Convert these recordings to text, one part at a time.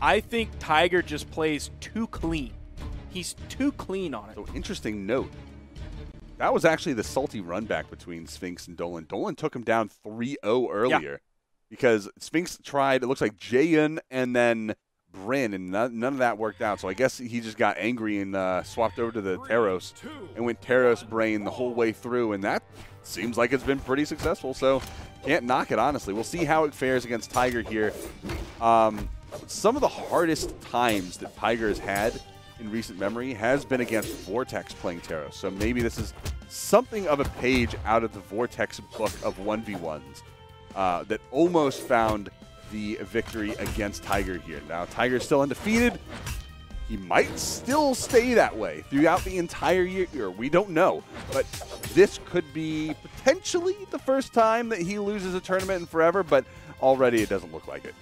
I think Tiger just plays too clean. He's too clean on it. So interesting note. That was actually the salty run back between Sphynx and Dolan. Dolan took him down 3-0 earlier because Sphynx tried, it looks like Jaehyun and then Bryn, and none of that worked out. So I guess he just got angry and swapped over to the Teros and went Teros Brain the whole way through, and that seems like it's been pretty successful. So can't knock it, honestly. We'll see how it fares against Tiger here. Some of the hardest times that Tiger has had in recent memory has been against Vortex playing Teros. So maybe this is something of a page out of the Vortex book of 1v1s that almost found the victory against Tiger here. Now, Tiger is still undefeated. He might still stay that way throughout the entire year. We don't know. But this could be potentially the first time that he loses a tournament in forever, but already it doesn't look like it.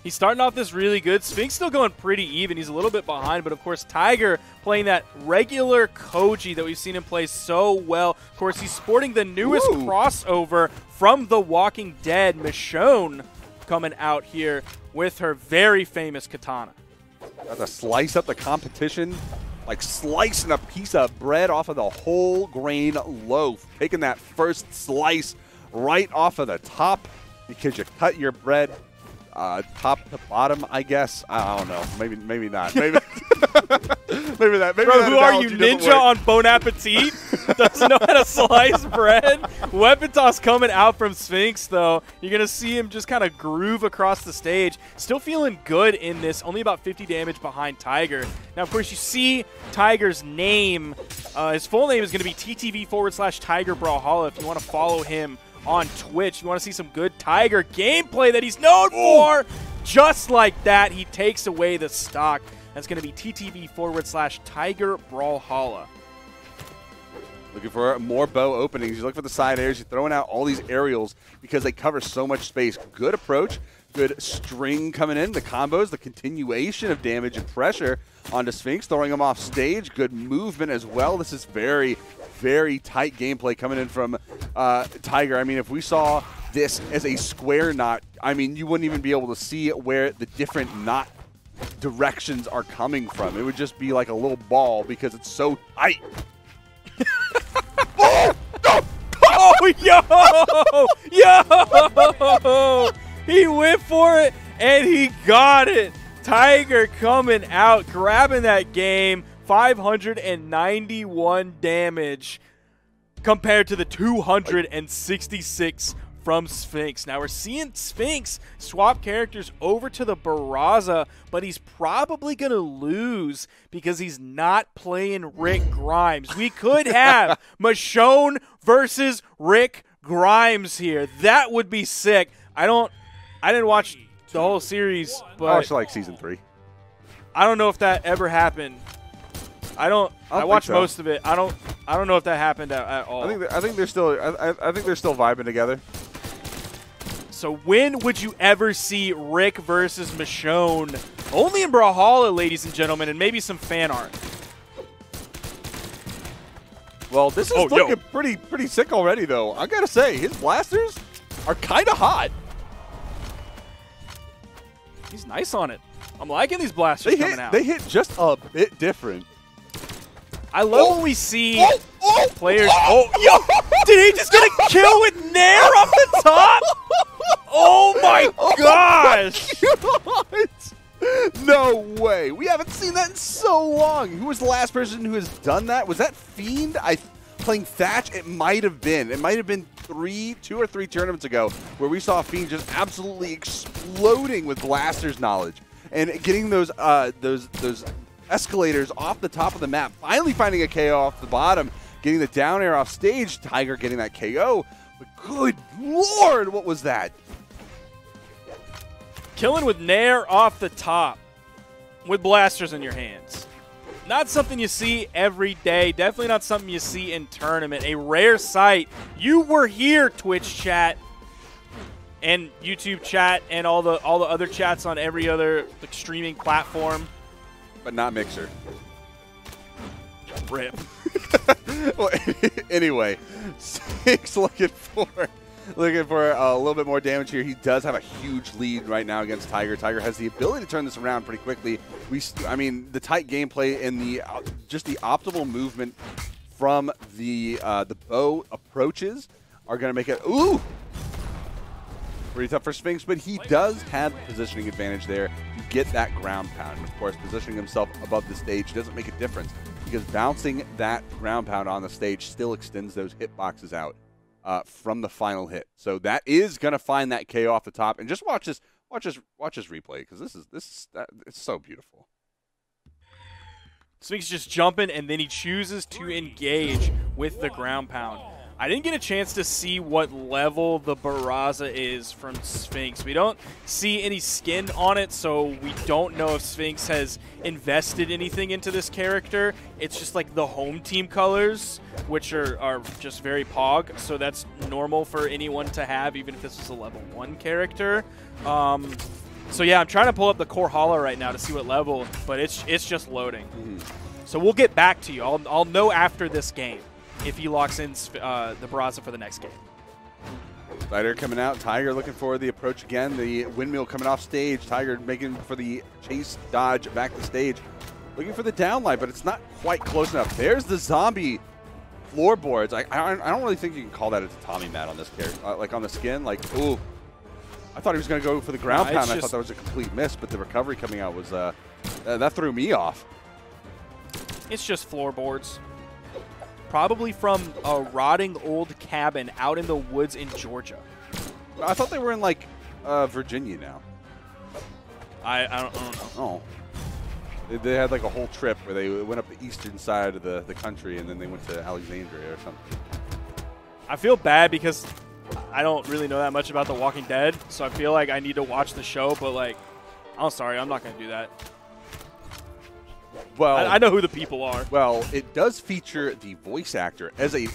He's starting off this really good. Sphynx still going pretty even. He's a little bit behind, but of course Tiger playing that regular Koji that we've seen him play so well. Of course, he's sporting the newest crossover from The Walking Dead. Michonne coming out here with her very famous katana. Got to slice up the competition like slicing a piece of bread off of the whole grain loaf. Taking that first slice right off of the top because you cut your bread top to bottom, I guess. I don't know. Maybe not. Maybe maybe that. Maybe Bro, that who are you, Ninja on Bon Appetit? Doesn't know how to slice bread? Weapon toss coming out from Sphynx, though. You're going to see him just kind of groove across the stage. Still feeling good in this. Only about 50 damage behind Tiger. Now, of course, you see Tiger's name. His full name is going to be TTV/Tiger Brawlhalla if you want to follow him on Twitch. You want to see some good Tiger gameplay that he's known for. Just like that, he takes away the stock. That's going to be TTV/Tiger Brawlhalla. Looking for more bow openings. You look for the side airs. You're throwing out all these aerials because they cover so much space. Good approach. Good string coming in. The combos, the continuation of damage and pressure onto Sphynx, throwing him off stage. Good movement as well. This is very, very tight gameplay coming in from Tiger. I mean, if we saw this as a square knot, I mean, you wouldn't even be able to see where the different knot directions are coming from. It would just be like a little ball because it's so tight. Oh, no! Oh, yo! He went for it, and he got it. Tiger coming out, grabbing that game. 591 damage compared to the 266 from Sphynx. Now we're seeing Sphynx swap characters over to the Barraza, but he's probably going to lose because he's not playing Rick Grimes. We could have Michonne versus Rick Grimes here. That would be sick. I didn't watch the whole series, but I watched like season 3. I don't know if that ever happened. I watched most of it. I don't know if that happened at all. I think they're still vibing together. So when would you ever see Rick versus Michonne? Only in Brawlhalla, ladies and gentlemen, and maybe some fan art. Well, this is looking pretty sick already, though. I gotta say, his blasters are kind of hot. He's nice on it. I'm liking these blasters coming out. They hit just a bit different. I love when we see players. Oh, yo! Did he just get a kill with Nair off the top? Oh my gosh! What? No way. We haven't seen that in so long. Who was the last person who has done that? Was that Fiend? Playing Thatch? It might have been. It might have been 2 or 3 tournaments ago where we saw Fiend just absolutely exploding with blasters knowledge and getting those escalators off the top of the map, finally finding a KO off the bottom, getting the down air off stage, Tiger getting that KO. But good Lord, what was that? Killing with Nair off the top with blasters in your hands. Not something you see every day. Definitely not something you see in tournament. A rare sight. You were here, Twitch chat and YouTube chat and all the other chats on every other streaming platform. But not Mixer. Rip. Well, anyway, Sphynx looking for looking for a little bit more damage here. He does have a huge lead right now against Tiger. Tiger has the ability to turn this around pretty quickly. I mean, the tight gameplay and the just the optimal movement from the bow approaches are going to make it pretty tough for Sphynx, but he does have positioning advantage there to get that ground pound. And of course, positioning himself above the stage doesn't make a difference because bouncing that ground pound on the stage still extends those hitboxes out from the final hit. So that is going to find that KO off the top. And just watch this replay because it's so beautiful. Sphynx just jumping, and then he chooses to engage with the ground pound. I didn't get a chance to see what level the Brawlhalla is from Sphynx. We don't see any skin on it, so we don't know if Sphynx has invested anything into this character. It's just like the home team colors, which are just very pog, so that's normal for anyone to have, even if this was a level 1 character. So yeah, I'm trying to pull up the Brawlhalla right now to see what level, but it's just loading. So we'll get back to you. I'll know after this game if he locks in the Brawlhalla for the next game. Spider coming out. Tiger looking for the approach again. The windmill coming off stage. Tiger making for the chase dodge back to stage. Looking for the downlight, but it's not quite close enough. There's the zombie floorboards. I don't really think you can call that a tatami mat on this character. Like on the skin, like, ooh. I thought he was going to go for the ground pound. I thought that was a complete miss, but the recovery coming out was, that threw me off. It's just floorboards. Probably from a rotting old cabin out in the woods in Georgia. I thought they were in, like, Virginia now. I don't know. Oh. They had, like, a whole trip where they went up the eastern side of the country, and then they went to Alexandria or something. I feel bad because I don't really know that much about The Walking Dead, so I feel like I need to watch the show, but, like, I'm sorry, I'm not going to do that. Well, I know who the people are. Well, it does feature the voice actor as a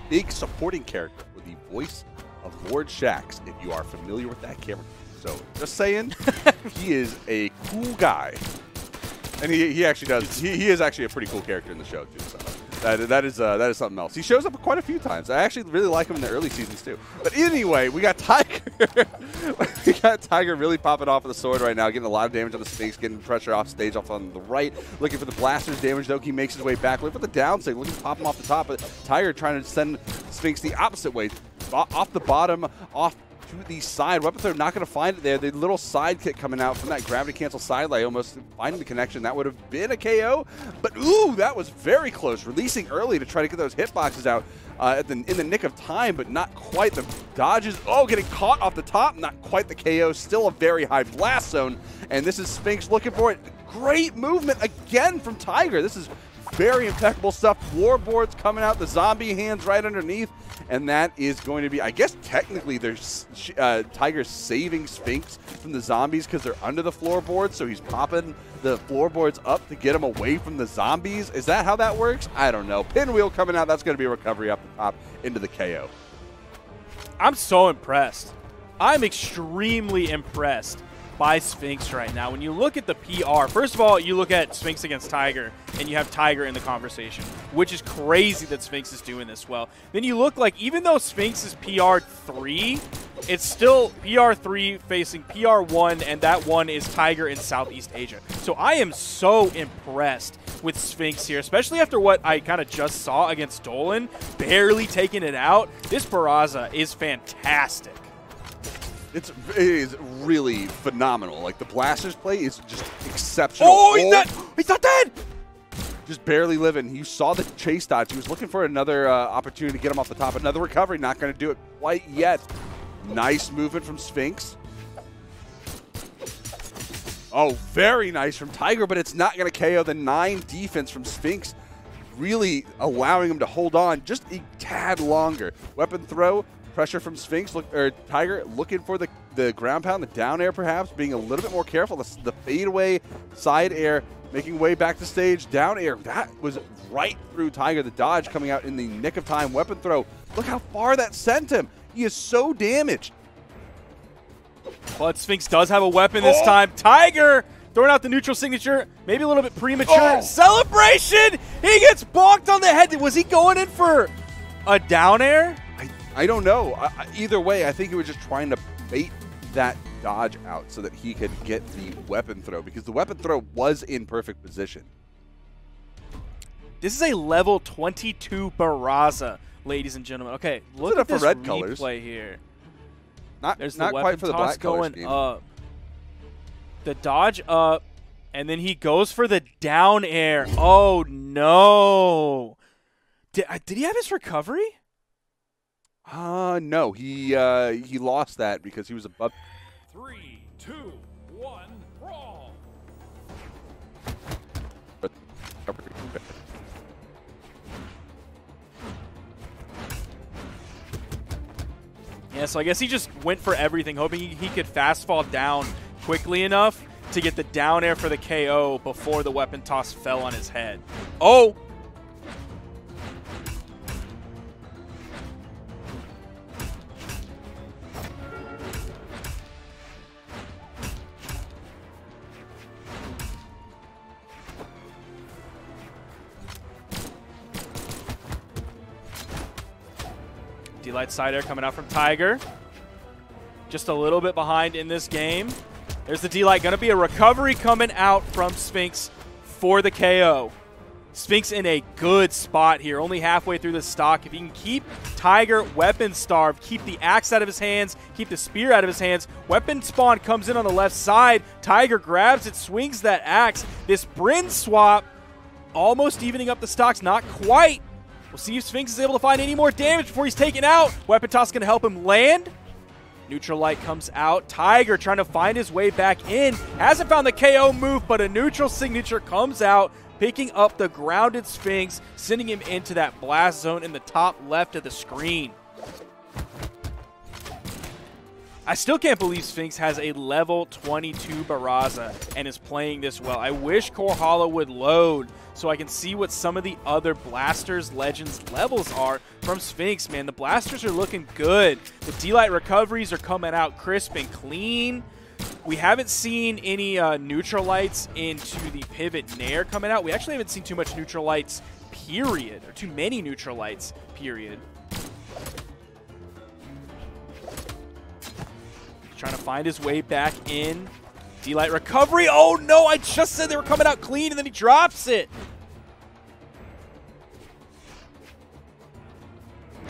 big supporting character with the voice of Lord Shax, if you are familiar with that character. So, just saying, he is a cool guy. And he actually does. He is actually a pretty cool character in the show, too. So. That is something else. He shows up quite a few times. I actually really like him in the early seasons too. But anyway, we got Tiger. We got Tiger really popping off with the sword right now, getting a lot of damage on the Sphynx, getting pressure off stage off on the right, looking for the blaster's damage. Though he makes his way back, looking for the down stage, looking to pop him off the top. But Tiger trying to send Sphynx the opposite way, off the bottom, off to the side. Weapon throw not going to find it there. The little side kick coming out from that gravity cancel side lay, almost finding the connection. That would have been a KO, but ooh, that was very close. Releasing early to try to get those hitboxes out in the nick of time, but not quite. The dodges, getting caught off the top, not quite the KO. Still a very high blast zone, and this is Sphynx looking for it. Great movement again from Tiger. This is very impeccable stuff. Floorboards coming out, the zombie hands right underneath. And that is going to be, I guess technically there's Tiger's saving Sphynx from the zombies because they're under the floorboards, so he's popping the floorboards up to get him away from the zombies. Is that how that works? I don't know. Pinwheel coming out, that's going to be a recovery up the top into the KO. I'm so impressed. I'm extremely impressed by Sphynx right now. When you look at the PR, first of all, you look at Sphynx against Tiger, and you have Tiger in the conversation, which is crazy that Sphynx is doing this well. Then you look like, even though Sphynx is PR 3, it's still PR 3 facing PR 1, and that one is Tiger in Southeast Asia. So I am so impressed with Sphynx here, especially after what I kind of just saw against Dolan, barely taking it out. This Brawlhalla is fantastic. It is really phenomenal. Like, the blaster's play is just exceptional. Oh, he's not dead! Just barely living. You saw the chase dodge. He was looking for another opportunity to get him off the top. Another recovery. Not going to do it quite yet. Nice movement from Sphynx. Oh, very nice from Tiger, but it's not going to KO. The 9 defense from Sphynx really allowing him to hold on just a tad longer. Weapon throw. Pressure from Sphynx, Tiger looking for the ground pound, the down air perhaps, being a little bit more careful. The fadeaway side air, making way back to stage, down air. That was right through Tiger. The dodge coming out in the nick of time. Weapon throw. Look how far that sent him. He is so damaged. But Sphynx does have a weapon this time. Tiger throwing out the neutral signature, maybe a little bit premature. Celebration! He gets bonked on the head. Was he going in for a down air? I don't know. Either way, I think he was just trying to bait that dodge out so that he could get the weapon throw, because the weapon throw was in perfect position. This is a level 22 Barraza, ladies and gentlemen. Okay, look at this red replay colors here. There's the not quite for the black colors going up. The dodge up, and then he goes for the down air. Oh, no. Did he have his recovery? No. He lost that because he was above. 3, 2, 1, brawl. Yeah, so I guess he just went for everything, hoping he could fast fall down quickly enough to get the down air for the KO before the weapon toss fell on his head. Oh! D-Light side air coming out from Tiger. Just a little bit behind in this game. There's the D-Light. Going to be a recovery coming out from Sphynx for the KO. Sphynx in a good spot here, only halfway through the stock. If he can keep Tiger weapon starved, keep the axe out of his hands, keep the spear out of his hands, weapon spawn comes in on the left side. Tiger grabs it, swings that axe. This Bryn swap almost evening up the stocks, not quite. We'll see if Sphynx is able to find any more damage before he's taken out. Weapon toss going to help him land. Neutral light comes out. Tiger trying to find his way back in. Hasn't found the KO move, but a neutral signature comes out, picking up the grounded Sphynx, sending him into that blast zone in the top left of the screen. I still can't believe Sphynx has a level 22 Barraza and is playing this well. I wish Brawlhalla would load so I can see what some of the other Blasters Legends levels are from Sphynx, man. The Blasters are looking good. The D-Light recoveries are coming out crisp and clean. We haven't seen any neutral lights into the pivot nair coming out. We actually haven't seen too much neutral lights, period, or too many neutral lights, period. Trying to find his way back in. D-Light recovery. Oh, no, I just said they were coming out clean, and then he drops it.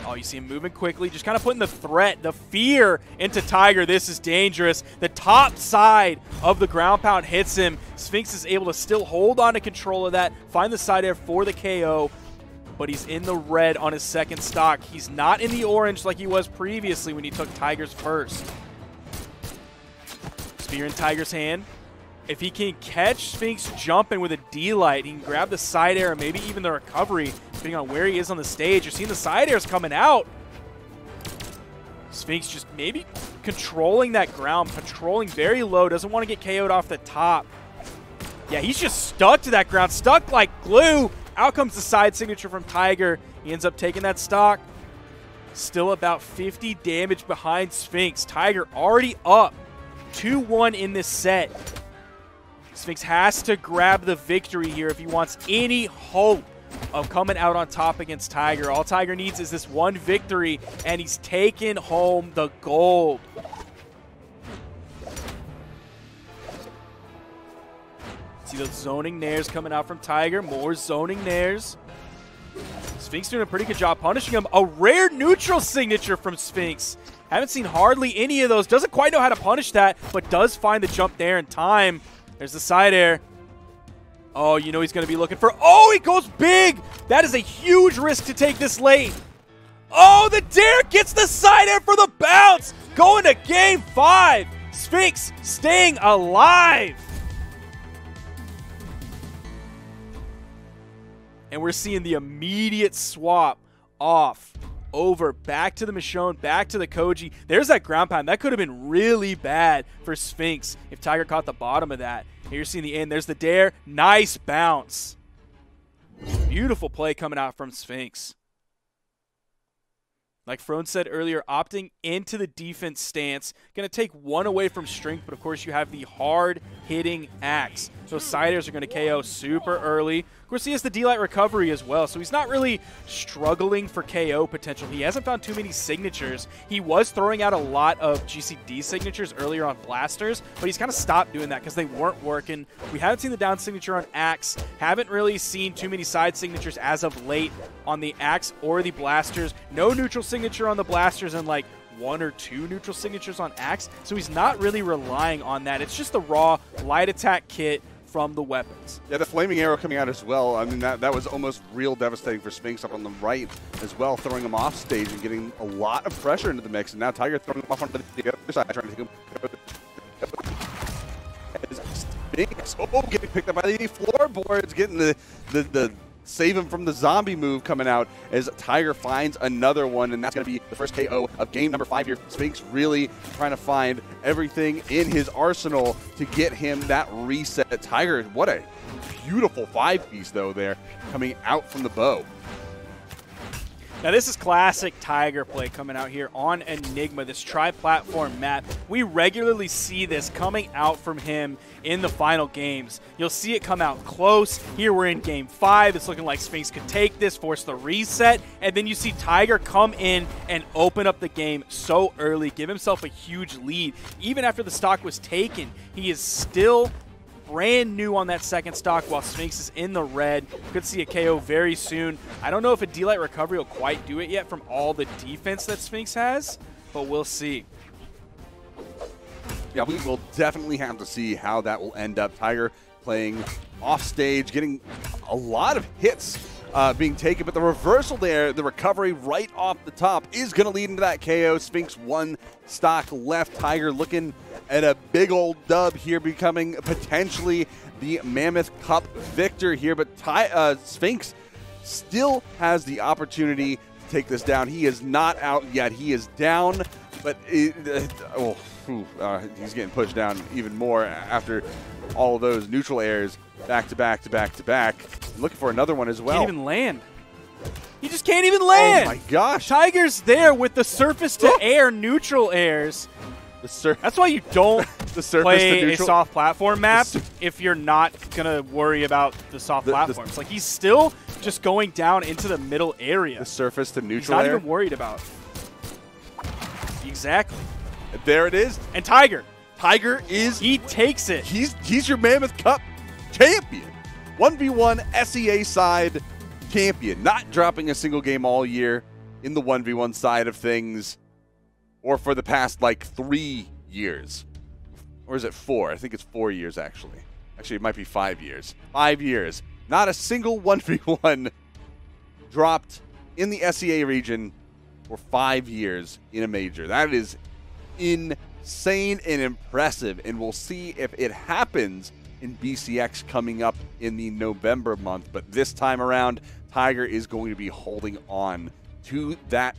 Oh, you see him moving quickly, just kind of putting the threat, the fear into Tiger. This is dangerous. The top side of the ground pound hits him. Sphynx is able to still hold on to control of that, find the side air for the KO, but he's in the red on his second stock. He's not in the orange like he was previously when he took Tiger's first. Spear in Tiger's hand. If he can catch Sphynx jumping with a D-Light, he can grab the side air and maybe even the recovery, depending on where he is on the stage. You're seeing the side airs coming out. Sphynx just maybe controlling that ground, patrolling very low, doesn't want to get KO'd off the top. Yeah, he's just stuck to that ground, stuck like glue. Out comes the side signature from Tiger. He ends up taking that stock. Still about 50 damage behind Sphynx. Tiger already up 2-1 in this set. Sphynx has to grab the victory here if he wants any hope of coming out on top against Tiger. All Tiger needs is this one victory, and he's taken home the gold. See those zoning nairs coming out from Tiger. More zoning nairs. Sphynx doing a pretty good job punishing him. A rare neutral signature from Sphynx. Haven't seen hardly any of those. Doesn't quite know how to punish that, but does find the jump there in time. There's the side air. Oh, you know he's going to be looking for... Oh, he goes big! That is a huge risk to take this late. Oh, the dare gets the side air for the bounce! Going to game 5. Sphynx staying alive. And we're seeing the immediate swap off. Over, back to the Michonne, back to the Koji. There's that ground pound. That could have been really bad for Sphynx if Tiger caught the bottom of that. Here you're seeing the end. There's the dare. Nice bounce. Beautiful play coming out from Sphynx. Like Frone said earlier, opting into the defense stance. Going to take one away from strength, but of course you have the hard-hitting axe. Those Siders are going to KO super early. Of course, he has the D-Light recovery as well, so he's not really struggling for KO potential. He hasn't found too many signatures. He was throwing out a lot of GCD signatures earlier on blasters, but he's kind of stopped doing that because they weren't working. We haven't seen the down signature on Axe. Haven't really seen too many side signatures as of late on the Axe or the blasters. No neutral signature on the blasters and like 1 or 2 neutral signatures on Axe, so he's not really relying on that. It's just the raw light attack kit from the weapons. Yeah, the flaming arrow coming out as well. I mean, that was almost real devastating for Sphynx up on the right as well, throwing him off stage and getting a lot of pressure into the mix. And now Tiger throwing him off onto the other side, trying to take him. Sphynx, getting picked up by the floorboards, getting the save him from the zombie move coming out as Tiger finds another one, and that's going to be the first KO of game number 5 here. Sphynx really trying to find everything in his arsenal to get him that reset. Tiger, what a beautiful 5-piece, though, there coming out from the bow. Now, this is classic Tiger play coming out here on Enigma, this tri-platform map. We regularly see this coming out from him in the final games. You'll see it come out close. Here we're in game 5. It's looking like Sphynx could take this, force the reset, and then you see Tiger come in and open up the game so early, give himself a huge lead. Even after the stock was taken, he is still brand new on that second stock while Sphynx is in the red. Could see a KO very soon. I don't know if a D-Light recovery will quite do it yet from all the defense that Sphynx has, but we'll see. Yeah, we will definitely have to see how that will end up. Tiger playing off stage, getting a lot of hits being taken, but the reversal there, the recovery right off the top is going to lead into that KO. Sphynx 1 stock left. Tiger looking at a big old dub here, becoming potentially the Mammoth Cup victor here, but Sphynx still has the opportunity to take this down. He is not out yet. He is down, but he's getting pushed down even more after all of those neutral airs back to back to back to back. Looking for another one as well. Can't even land. He just can't even land. Oh my gosh. Tiger's there with the surface to air neutral airs. That's why you don't play a soft platform map if you're not going to worry about the soft platforms. Like, he's still just going down into the middle area. The surface to neutral air. He's not even worried about. Exactly. There it is. And Tiger is... He takes it. He's your Mammoth Cup champion. 1v1 SEA side champion. Not dropping a single game all year in the 1v1 side of things. Or for the past, like, 3 years. Or is it 4? I think it's 4 years, actually. Actually, it might be 5 years. 5 years. Not a single 1v1 dropped in the SEA region for 5 years in a major. That is insane and impressive, and we'll see if it happens in BCX coming up in the November month. But this time around, Tiger is going to be holding on to that